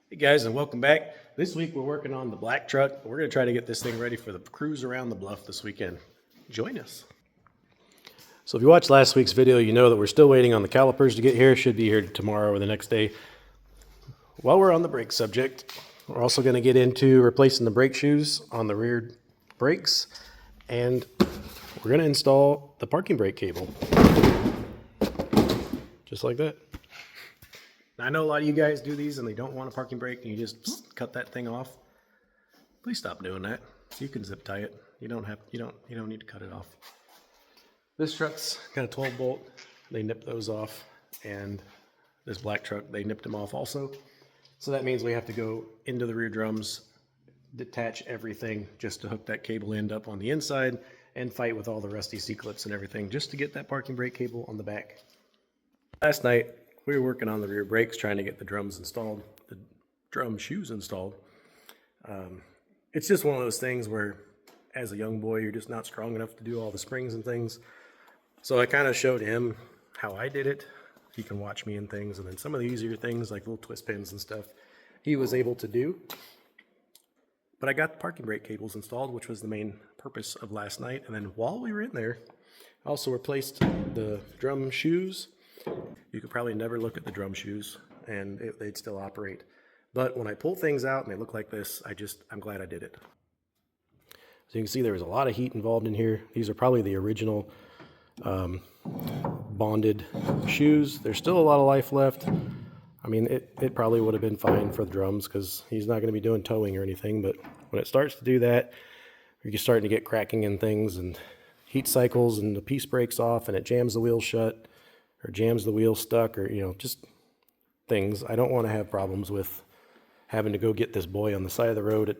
Hey guys, and welcome back. This week we're working on the black truck. We're going to try to get this thing ready for the cruise around the bluff this weekend. Join us. So if you watched last week's video, you know that we're still waiting on the calipers to get here. Should be here tomorrow or the next day. While we're on the brake subject, we're also going to get into replacing the brake shoes on the rear brakes, and we're going to install the parking brake cable. Just like that. I know a lot of you guys do these and they don't want a parking brake and you just cut that thing off. Please stop doing that. You can zip tie it. You don't need to cut it off. This truck's got a 12 bolt. They nipped those off, and this black truck, they nipped them off also. So that means we have to go into the rear drums, detach everything just to hook that cable end up on the inside and fight with all the rusty C-clips and everything just to get that parking brake cable on the back. Last night, we were working on the rear brakes, trying to get the drums installed, the drum shoes installed. It's just one of those things where, as a young boy, you're just not strong enough to do all the springs and things. So I kind of showed him how I did it. He can watch me and things, and then some of the easier things, like little twist pins and stuff, he was able to do. But I got the parking brake cables installed, which was the main purpose of last night. And then while we were in there, I also replaced the drum shoes. You could probably never look at the drum shoes and they'd still operate. But when I pull things out and they look like this, I'm glad I did it. So you can see there was a lot of heat involved in here. These are probably the original bonded shoes. There's still a lot of life left. I mean, it probably would have been fine for the drums because he's not going to be doing towing or anything. But when it starts to do that, you're starting to get cracking in things and heat cycles, and the piece breaks off and it jams the wheel shut, or jams the wheel stuck, or, just things. I don't want to have problems with having to go get this boy on the side of the road at,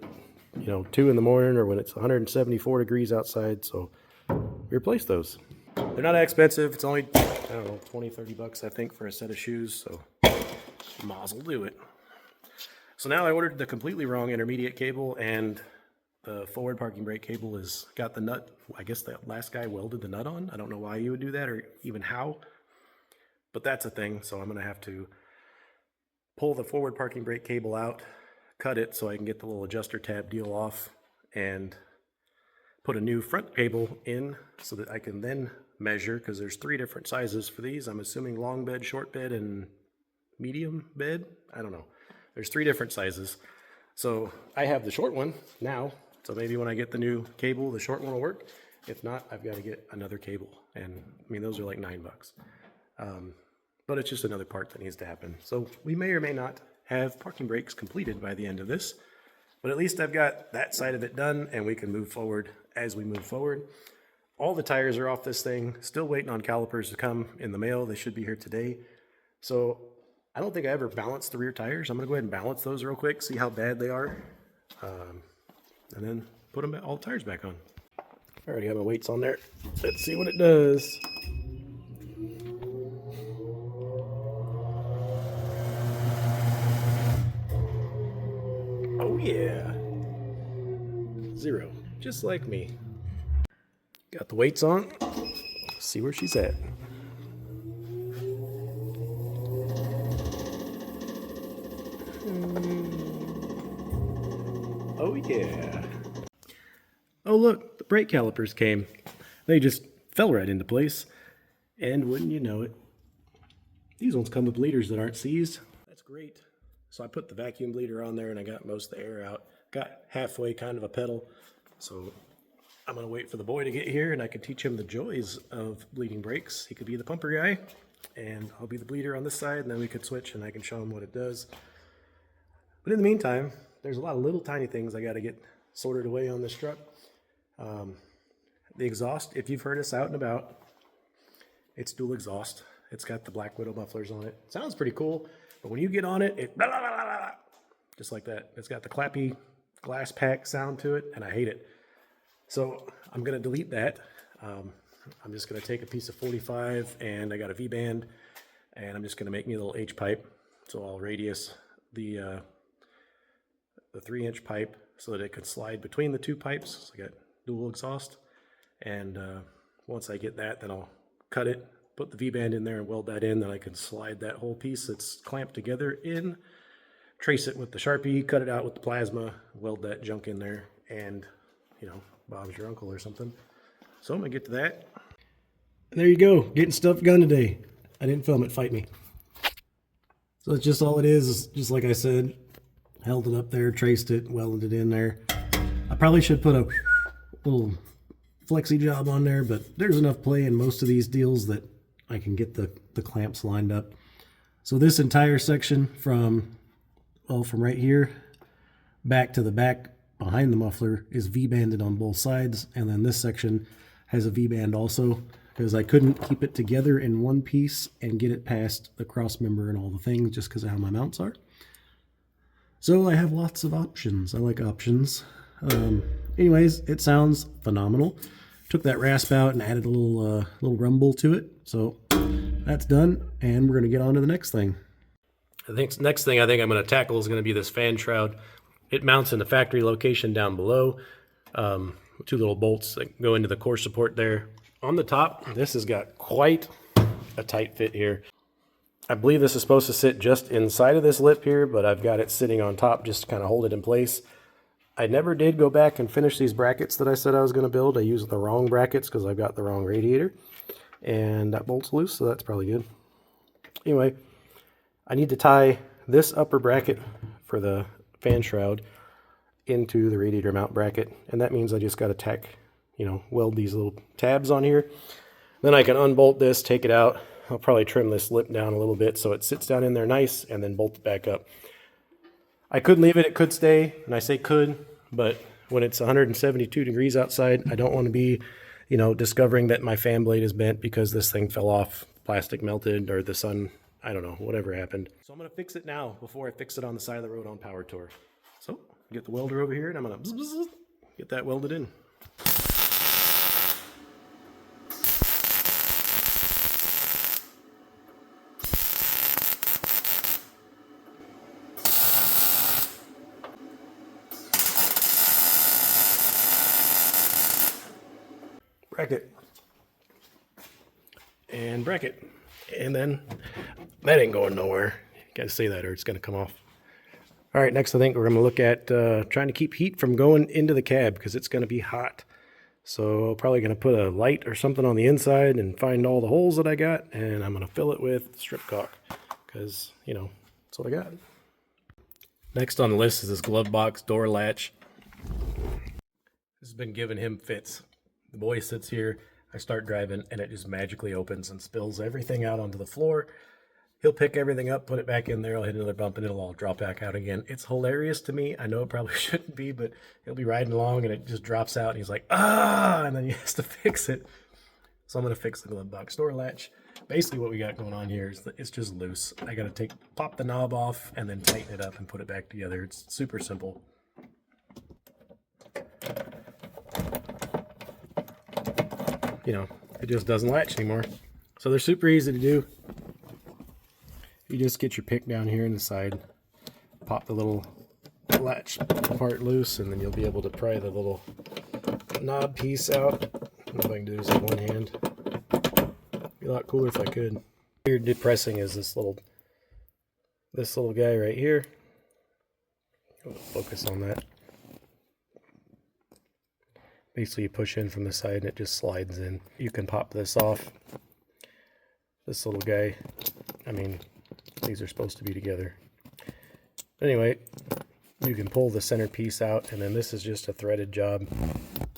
2 in the morning, or when it's 174 degrees outside. So we replace those. They're not that expensive. It's only, I don't know, 20, 30 bucks, I think, for a set of shoes. So mazel do it. So now I ordered the completely wrong intermediate cable, and the forward parking brake cable has got the nut. I guess the last guy welded the nut on. I don't know why you would do that or even how. But that's a thing, so I'm going to have to pull the forward parking brake cable out, cut it so I can get the little adjuster tab deal off, and put a new front cable in so that I can then measure, because there's 3 different sizes for these. I'm assuming long bed, short bed, and medium bed. I don't know. There's 3 different sizes. So I have the short one now, so maybe when I get the new cable, the short one will work. If not, I've got to get another cable, and I mean, those are like $9. But it's just another part that needs to happen. So we may or may not have parking brakes completed by the end of this, but at least I've got that side of it done, and we can move forward as we move forward. All the tires are off this thing, still waiting on calipers to come in the mail. They should be here today. So I don't think I ever balanced the rear tires. I'm gonna go ahead and balance those real quick, see how bad they are, and then put all the tires back on. I already have my weights on there. Let's see what it does. Oh yeah, 0, just like me. Got the weights on. Let's see where she's at. Oh yeah. Oh look, the brake calipers came. They just fell right into place. And wouldn't you know it, these ones come with bleeders that aren't seized. That's great. So I put the vacuum bleeder on there and I got most of the air out. Got halfway kind of a pedal. So I'm gonna wait for the boy to get here and I can teach him the joys of bleeding brakes. He could be the pumper guy and I'll be the bleeder on this side, and then we could switch and I can show him what it does. But in the meantime, there's a lot of little tiny things I gotta get sorted away on this truck. The exhaust, if you've heard us out and about, it's dual exhaust. It's got the Black Widow mufflers on it. Sounds pretty cool, but when you get on it, it blah, blah, blah, blah, blah, just like that. It's got the clappy glass pack sound to it, and I hate it. So I'm gonna delete that. I'm just gonna take a piece of 45, and I got a V-band, and I'm just gonna make me a little H-pipe. So I'll radius the 3-inch pipe so that it can slide between the 2 pipes. So I got dual exhaust, and once I get that, then I'll cut it, put the V-band in there and weld that in, then I can slide that whole piece that's clamped together in, trace it with the Sharpie, cut it out with the plasma, weld that junk in there, and, you know, Bob's your uncle or something. So I'm gonna get to that. And there you go, getting stuff done today. I didn't film it, fight me. So that's just all it is just like I said, held it up there, traced it, welded it in there. I probably should put a little flexi job on there, but there's enough play in most of these deals that I can get the clamps lined up. So this entire section from right here back to the back behind the muffler is V-banded on both sides, and then this section has a V-band also, because I couldn't keep it together in one piece and get it past the cross member and all the things just because of how my mounts are. So I have lots of options. I like options. Anyways, it sounds phenomenal. Took that rasp out and added a little rumble to it. So that's done, and we're going to get on to the next thing. I think next thing I'm going to tackle is going to be this fan shroud. It mounts in the factory location down below. Two little bolts that go into the core support there. On the top, this has got quite a tight fit here. I believe this is supposed to sit just inside of this lip here, but I've got it sitting on top just to kind of hold it in place. I never did go back and finish these brackets that I said I was going to build. I used the wrong brackets because I've got the wrong radiator. And that bolt's loose, so that's probably good. Anyway, I need to tie this upper bracket for the fan shroud into the radiator mount bracket. And that means I just got to tack, weld these little tabs on here. Then I can unbolt this, take it out. I'll probably trim this lip down a little bit so it sits down in there nice, and then bolt it back up. I could leave it could stay, and I say could, but when it's 172 degrees outside, I don't want to be, discovering that my fan blade is bent because this thing fell off, plastic melted, or the sun, I don't know, whatever happened. So I'm going to fix it now before I fix it on the side of the road on Power Tour. So, get the welder over here, and I'm going to get that welded in. Bracket and bracket, and then that ain't going nowhere. You gotta say that or it's gonna come off. All right, next I think we're gonna look at trying to keep heat from going into the cab because it's gonna be hot. So probably gonna put a light or something on the inside and find all the holes that I got, and I'm gonna fill it with strip caulk because that's what I got. Next on the list is this glove box door latch. This has been giving him fits. The boy sits here, I start driving, and it just magically opens and spills everything out onto the floor. He'll pick everything up, put it back in there, I'll hit another bump, and it'll all drop back out again. It's hilarious to me. I know it probably shouldn't be, but he'll be riding along, and it just drops out, and he's like, ah, and then he has to fix it. So I'm going to fix the glove box door latch. Basically what we got going on here is that it's just loose. I got to pop the knob off, and then tighten it up and put it back together. It's super simple. It just doesn't latch anymore. So they're super easy to do. You just get your pick down here in the side, pop the little latch part loose, and then you'll be able to pry the little knob piece out. I don't know if I can do this with one hand. It'd be a lot cooler if I could. Here depressing is this little guy right here. Focus on that. Basically you push in from the side and it just slides in. You can pop this off. This little guy, these are supposed to be together. Anyway, you can pull the center piece out, and then this is just a threaded job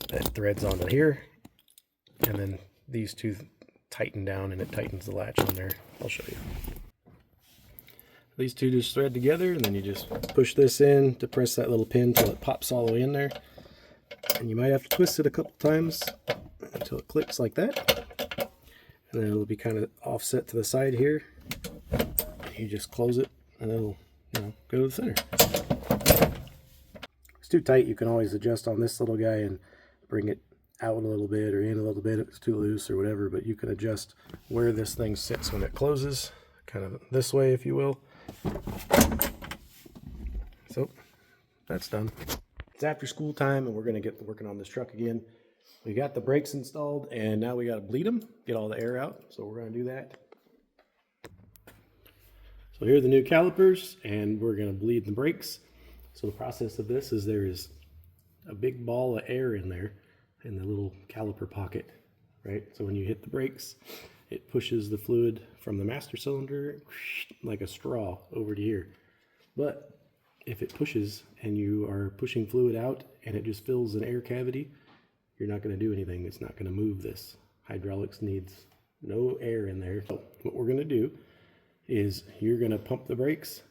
that threads onto here. And then these two tighten down and it tightens the latch on there. I'll show you. These two just thread together, and then you just push this in to press that little pin until it pops all the way in there. And you might have to twist it a couple times until it clicks like that. And then it'll be kind of offset to the side here. You just close it and it'll go to the center. If it's too tight, you can always adjust on this little guy and bring it out a little bit or in a little bit if it's too loose or whatever, but you can adjust where this thing sits when it closes, kind of this way if you will. So that's done. It's after school time and we're going to get working on this truck again. We got the brakes installed and now we got to bleed them, get all the air out. So we're going to do that. So here are the new calipers, and we're going to bleed the brakes. So the process of this is there is a big ball of air in there in the little caliper pocket, right? So when you hit the brakes, it pushes the fluid from the master cylinder like a straw over to here. But if it pushes and you are pushing fluid out and it just fills an air cavity, you're not going to do anything. It's not going to move this. Hydraulics needs no air in there. So what we're going to do is you're going to pump the brakes,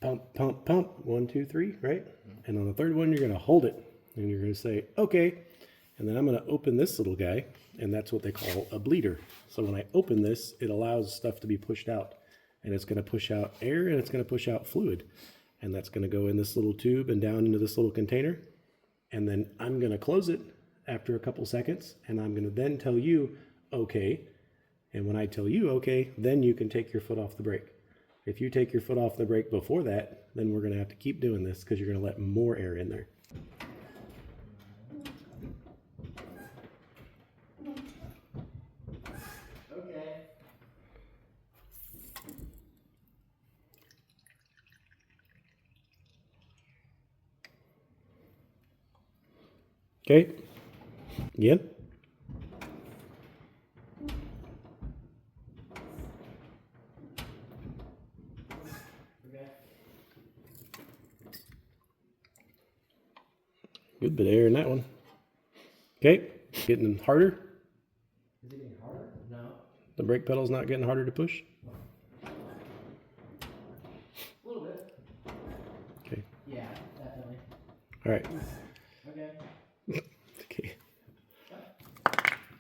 pump, pump, pump, 1, 2, 3, right? And on the third one, you're going to hold it and you're going to say, okay. And then I'm going to open this little guy, and that's what they call a bleeder. So when I open this, it allows stuff to be pushed out, and it's going to push out air and it's going to push out fluid. And that's going to go in this little tube and down into this little container. And then I'm going to close it after a couple seconds, and I'm going to then tell you, okay. And when I tell you, okay, then you can take your foot off the brake. If you take your foot off the brake before that, then we're going to have to keep doing this because you're going to let more air in there. Okay, again. Good bit of air in that one. Okay, getting harder. Is it getting harder? No. The brake pedal's not getting harder to push? A little bit. Okay. Yeah, definitely. All right. Okay. Okay.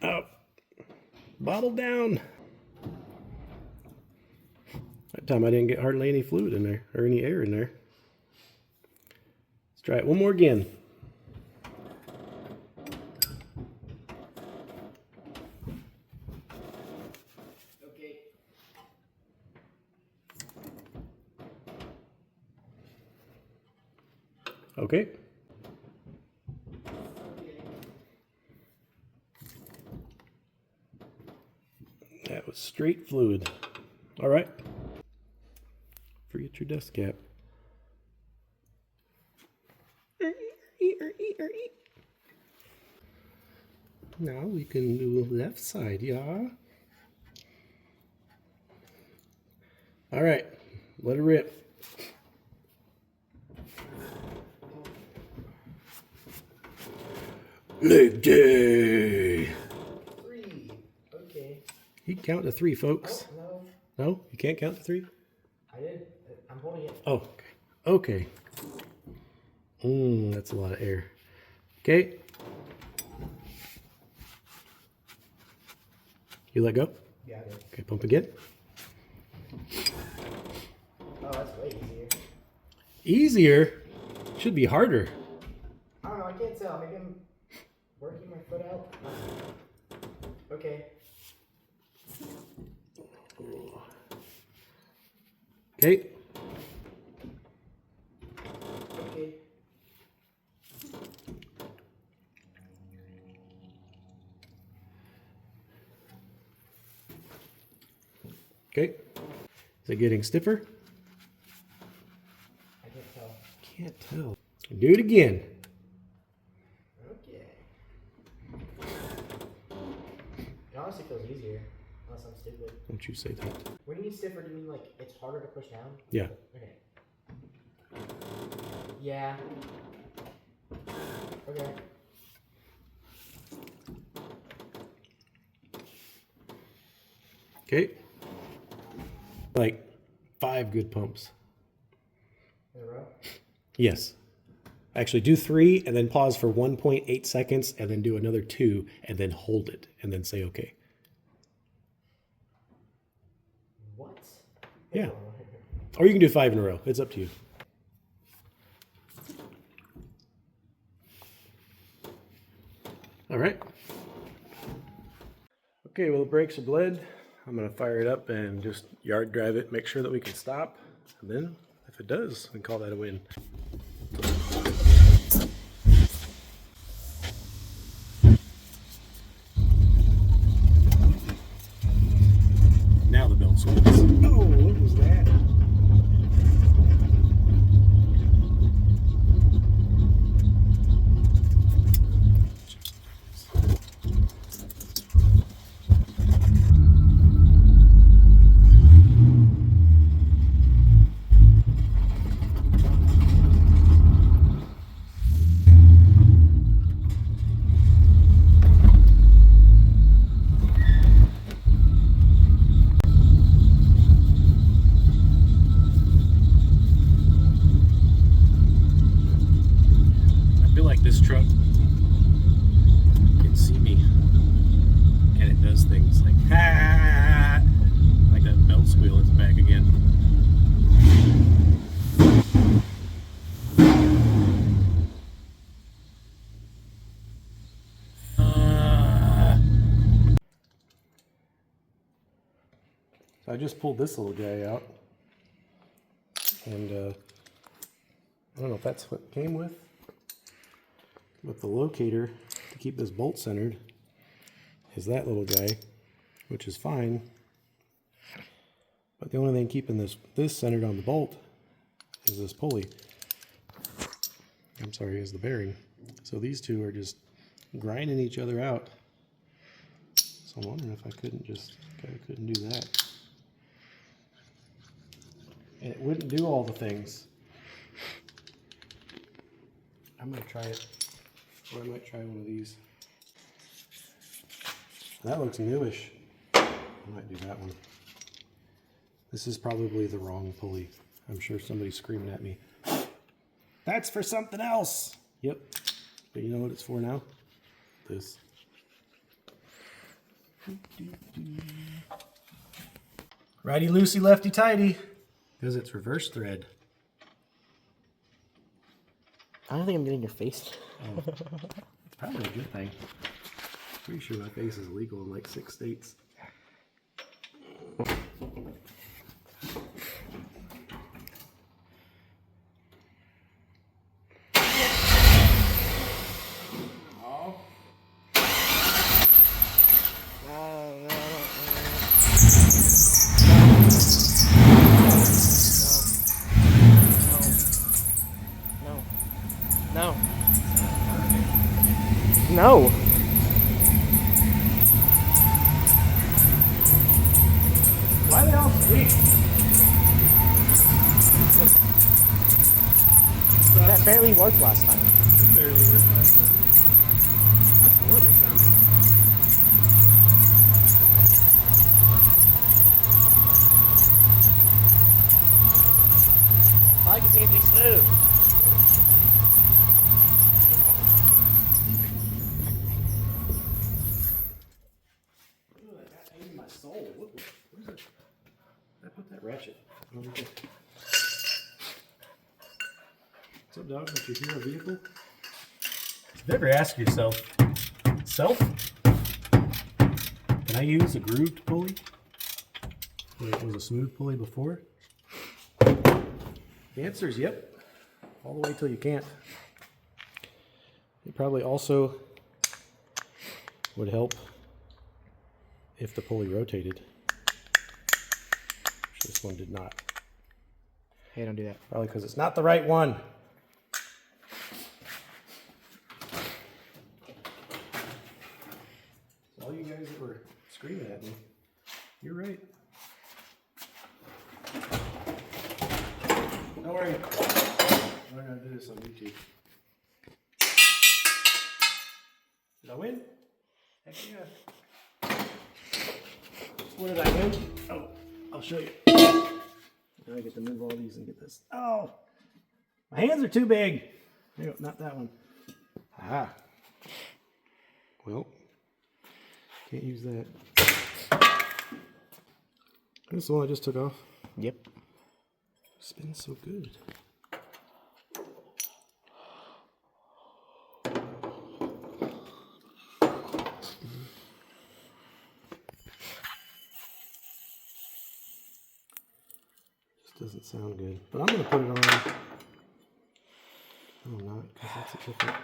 Oh, bottle down. That time I didn't get hardly any fluid in there or any air in there. Let's try it one more again. Okay. Okay. That was straight fluid. All right. Forget your dust cap. Now we can do left side, yeah. All right, let it rip. Leg day. 3. Okay. You can count to 3, folks. Oh, no. No, you can't count to 3? I did. I'm holding it. Oh, okay. Okay. That's a lot of air. Okay. You let go? Yeah, I did. Okay, pump again. Oh, that's way easier. Easier? Should be harder. I don't know. I can't tell. Maybe I'm working my foot out. Okay. Okay. Okay. Okay. Is it getting stiffer? I can't tell. Can't tell. Do it again. Okay. It honestly feels easier, unless I'm stupid. Don't you say that. When you mean stiffer, do you mean like it's harder to push down? Yeah. Okay. Yeah. Okay. Okay. Like 5 good pumps. In a row? Yes. Actually, do 3 and then pause for 1.8 seconds and then do another 2 and then hold it and then say okay. What? Yeah. Or you can do 5 in a row. It's up to you. All right. Okay, well, the brakes are bled. I'm going to fire it up and just yard drive it, make sure that we can stop. And then, if it does, we can call that a win. Now the belt swings. Oh, what was that? This truck can see me, and it does things like ha, like that belt squeal. It's back again. So I just pulled this little guy out, and I don't know if that's what it came with the locator to keep this bolt centered is that little guy, which is fine. But the only thing keeping this centered on the bolt is this pulley. I'm sorry, is the bearing. So these two are just grinding each other out. So I'm wondering if I couldn't do that. And it wouldn't do all the things. I'm gonna try it. Or I might try one of these. That looks newish. I might do that one. This is probably the wrong pulley. I'm sure somebody's screaming at me. That's for something else! Yep. But you know what it's for now? This. Righty loosey, lefty tighty. Because it's reverse thread. I don't think I'm getting your face. Oh, it's probably a good thing. Pretty sure my face is legal in like 6 states. No. Why the hell squeak? That barely worked last time. It barely worked last time. That's horrible sounding. Bike is going to be smooth. Ratchet. What's up, dog? Don't you hear a vehicle? Have you ever asked yourself, can I use a grooved pulley when it was a smooth pulley before? The answer is yep. All the way till you can't. It probably also would help if the pulley rotated. This one did not. Hey, don't do that. Probably because it's not the right one. So all you guys that were screaming at me, you're right. Don't worry. We're going to do this on YouTube. Did I win? Heck yeah. What did I win? Oh, I'll show you. Now I get to move all these and get this. Oh, my hands are too big. No, not that one. Ah. Well, can't use that. This is the one I just took off. Yep. Spins so good. Doesn't sound good, but I'm going to put it on. No, I'm not, because that's a different.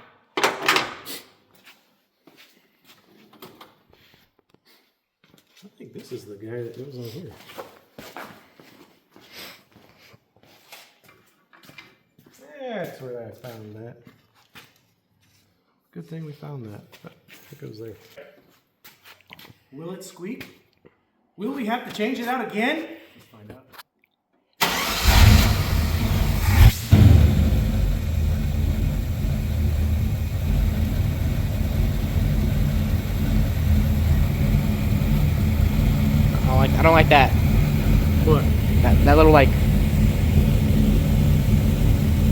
I think this is the guy that goes on here. That's where I found that. Good thing we found that. It goes there. Will it squeak? Will we have to change it out again? Let's find out. I don't like that. What? That little like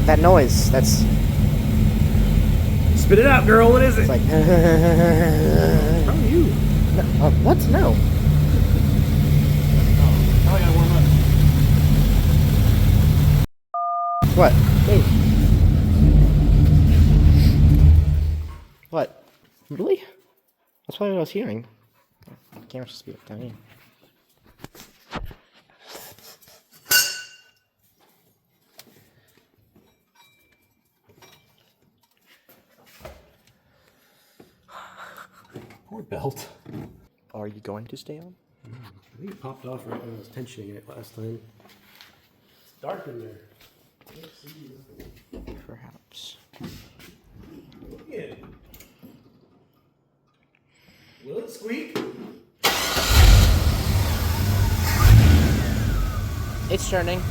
that noise. That's Spit it out, girl. What is it? It's like, How are you? what? No. Oh, I gotta warm up. What? Hey. What? Really? That's probably what I was hearing. The camera's supposed to be up down here. Poor belt. Are you going to stay on? I think it popped off right when I was tensioning it last time. It's dark in there. Can't see nothing. Perhaps. Yeah. Will it squeak? It's turning.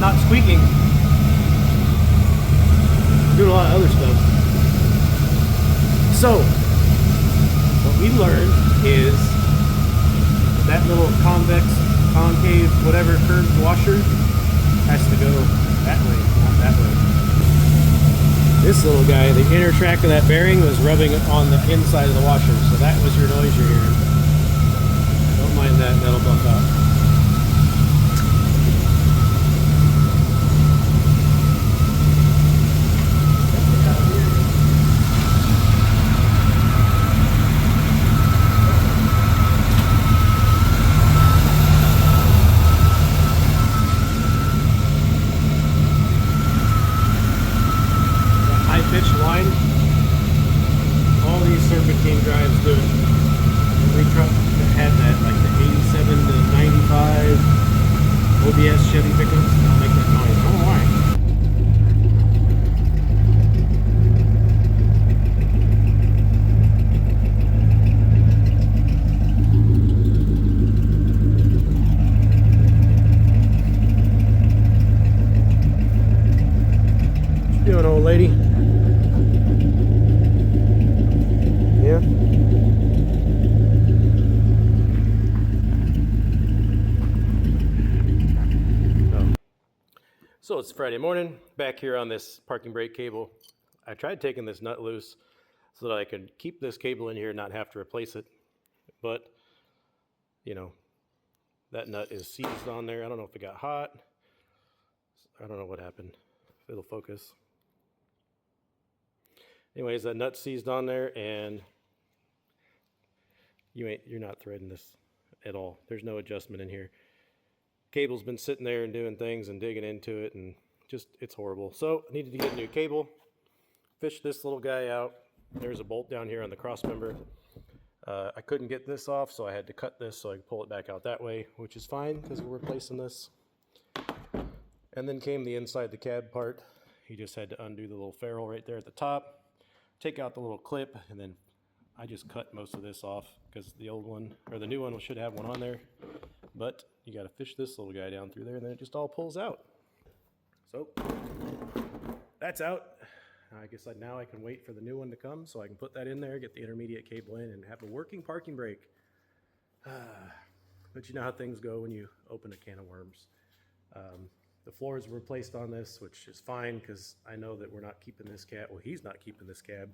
Not squeaking. Doing a lot of other stuff. So, what we learned is that little convex, concave, whatever curved washer has to go that way, not that way. This little guy, the inner track of that bearing was rubbing on the inside of the washer, so that was your noise you're hearing. Don't mind that, that'll buff out. Pitch line, all these serpentine drives do it. Every truck that had that, like the 87 to 95 OBS Chevy pickups, they'll make that noise. I don't know why. What you doing, old lady? So it's Friday morning, back here on this parking brake cable. I tried taking this nut loose so that I could keep this cable in here and not have to replace it. But, you know, that nut is seized on there. I don't know if it got hot. I don't know what happened. If it'll focus. Anyways, that nut's seized on there, and you're not threading this at all. There's no adjustment in here. Cable's been sitting there and doing things and digging into it, and just, it's horrible. So I needed to get a new cable. Fish this little guy out. There's a bolt down here on the cross member. I couldn't get this off, so I had to cut this so I could pull it back out that way, which is fine because we're replacing this. And then came the inside the cab part. He just had to undo the little ferrule right there at the top, take out the little clip, and then I just cut most of this off because the old one, or the new one, should have one on there. But you got to fish this little guy down through there, and then it just all pulls out. So that's out. I guess now I can wait for the new one to come so I can put that in there, get the intermediate cable in, and have a working parking brake. But you know how things go when you open a can of worms. The floors were replaced on this, which is fine because I know that we're not keeping this cab. Well, he's not keeping this cab.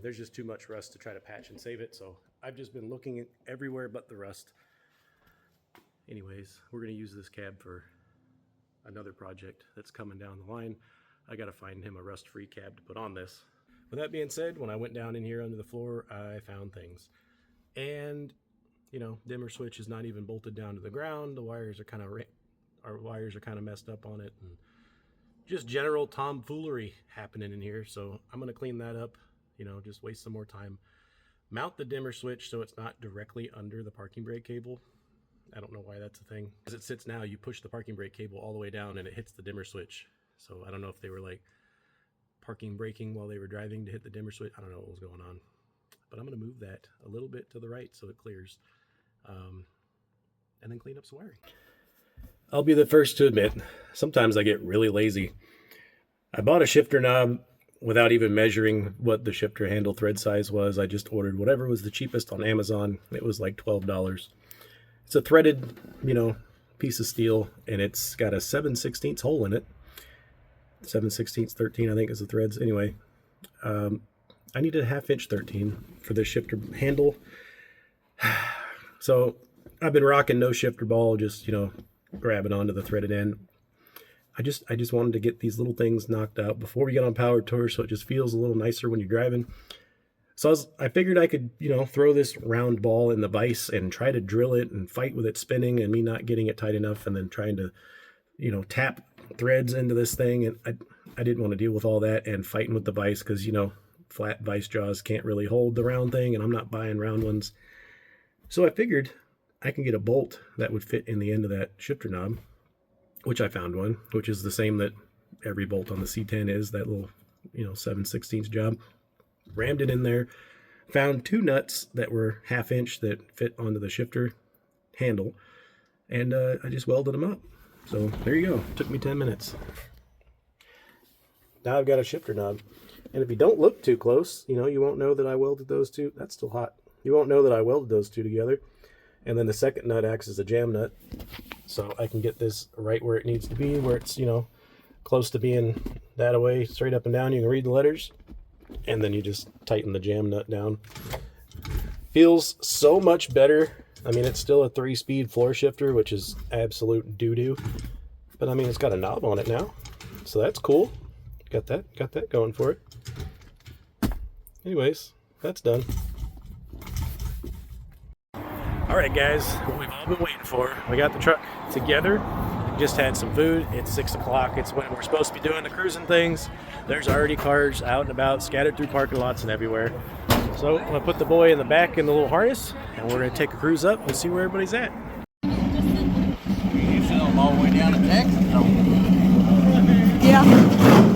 There's just too much rust to try to patch and save it. So I've just been looking at everywhere but the rust. Anyways, we're going to use this cab for another project that's coming down the line. I got to find him a rust-free cab to put on this. With that being said, when I went down in here under the floor, I found things. And, you know, dimmer switch is not even bolted down to the ground. The wires are kind of messed up on it. And just general tomfoolery happening in here. So I'm going to clean that up, you know, just waste some more time. Mount the dimmer switch so it's not directly under the parking brake cable. I don't know why that's a thing. As it sits now, you push the parking brake cable all the way down and it hits the dimmer switch. So I don't know if they were like parking braking while they were driving to hit the dimmer switch. I don't know what was going on. But I'm going to move that a little bit to the right so it clears. And then clean up some wiring. I'll be the first to admit, sometimes I get really lazy. I bought a shifter knob without even measuring what the shifter handle thread size was. I just ordered whatever was the cheapest on Amazon. It was like $12. It's a threaded, piece of steel, and it's got a 7/16 hole in it. 7/16, 13, I think is the threads. Anyway, I needed a 1/2 inch 13 for this shifter handle. So I've been rocking no shifter ball, just, grabbing onto the threaded end. I just wanted to get these little things knocked out before we get on power tour, so it just feels a little nicer when you're driving. So I figured I could, throw this round ball in the vise and try to drill it and fight with it spinning and me not getting it tight enough, and then trying to, tap threads into this thing. And I didn't want to deal with all that and fighting with the vise because, flat vise jaws can't really hold the round thing, and I'm not buying round ones. So I figured I can get a bolt that would fit in the end of that shifter knob, which I found one, which is the same that every bolt on the C10 is, that little, 7/16 job. Rammed it in there, found 2 nuts that were 1/2 inch that fit onto the shifter handle, and I just welded them up. So there you go. Took me 10 minutes. Now I've got a shifter knob. And if you don't look too close, you won't know that I welded those two. That's still hot. You won't know that I welded those two together. And then the second nut acts as a jam nut. So I can get this right where it needs to be, where it's, close to being that away, straight up and down. You can read the letters. And then you just tighten the jam nut down. Feels so much better. I mean, it's still a 3-speed floor shifter, which is absolute doo-doo. But I mean, it's got a knob on it now. So that's cool. Got that going for it. Anyways, that's done. All right, guys, what we've all been waiting for. We got the truck together. Just had some food. It's 6 o'clock. It's when we're supposed to be doing the cruising things. There's already cars out and about, scattered through parking lots and everywhere. So I'm gonna put the boy in the back in the little harness, and we're gonna take a cruise up and see where everybody's at. You sell them all the way down to Texas, don't you? Yeah.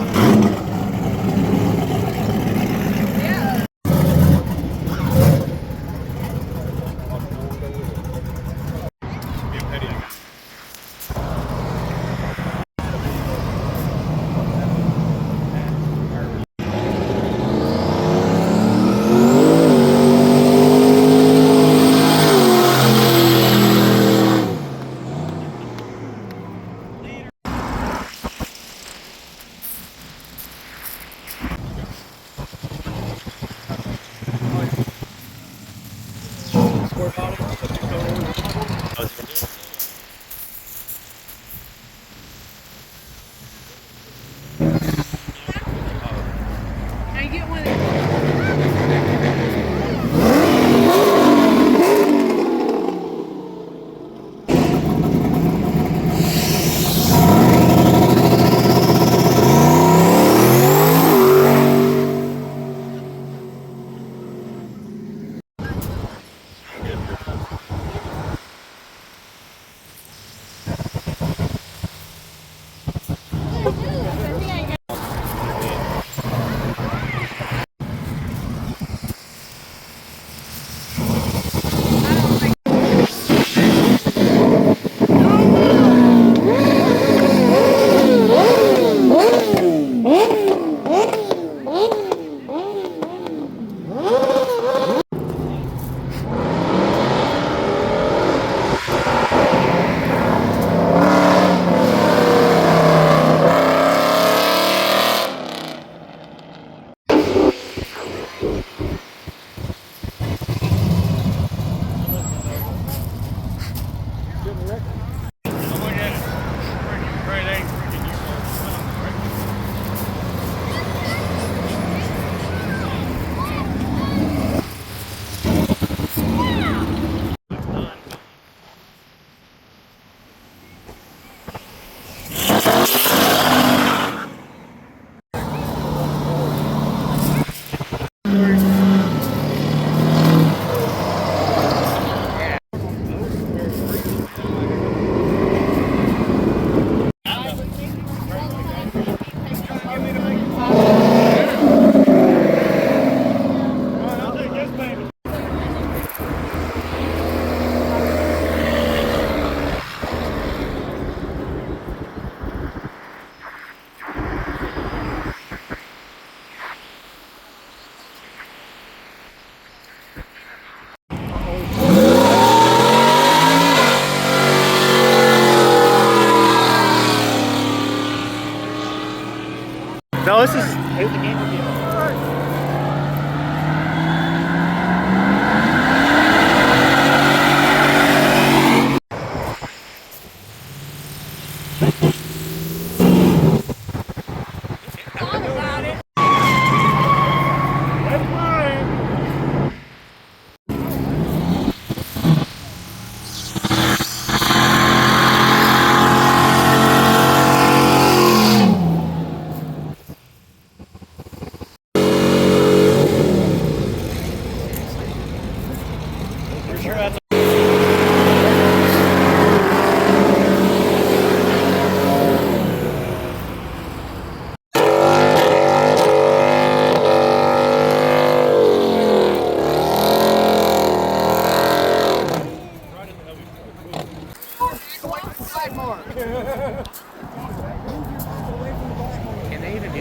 No, this is. The game would be over.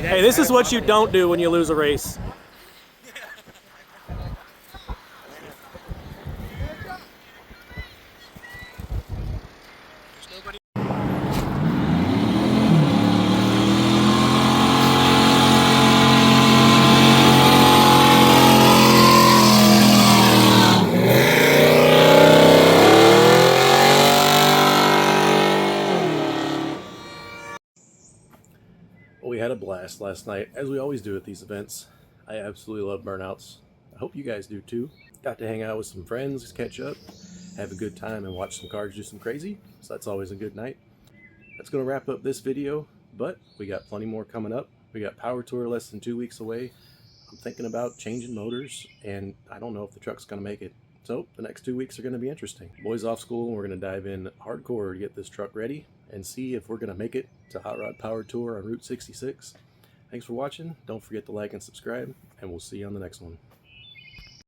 Hey, this is what you don't do when you lose a race. Well, we had a blast last night, as we always do at these events. I absolutely love burnouts. I hope you guys do too. Got to hang out with some friends, catch up, have a good time, and watch some cars do some crazy, so that's always a good night. That's going to wrap up this video, but we got plenty more coming up. We got Power Tour less than 2 weeks away. I'm thinking about changing motors, and I don't know if the truck's going to make it. So the next 2 weeks are going to be interesting. Boys off school, and we're going to dive in hardcore to get this truck ready and see if we're going to make it to Hot Rod Power Tour on Route 66. Thanks for watching. Don't forget to like and subscribe, and we'll see you on the next one.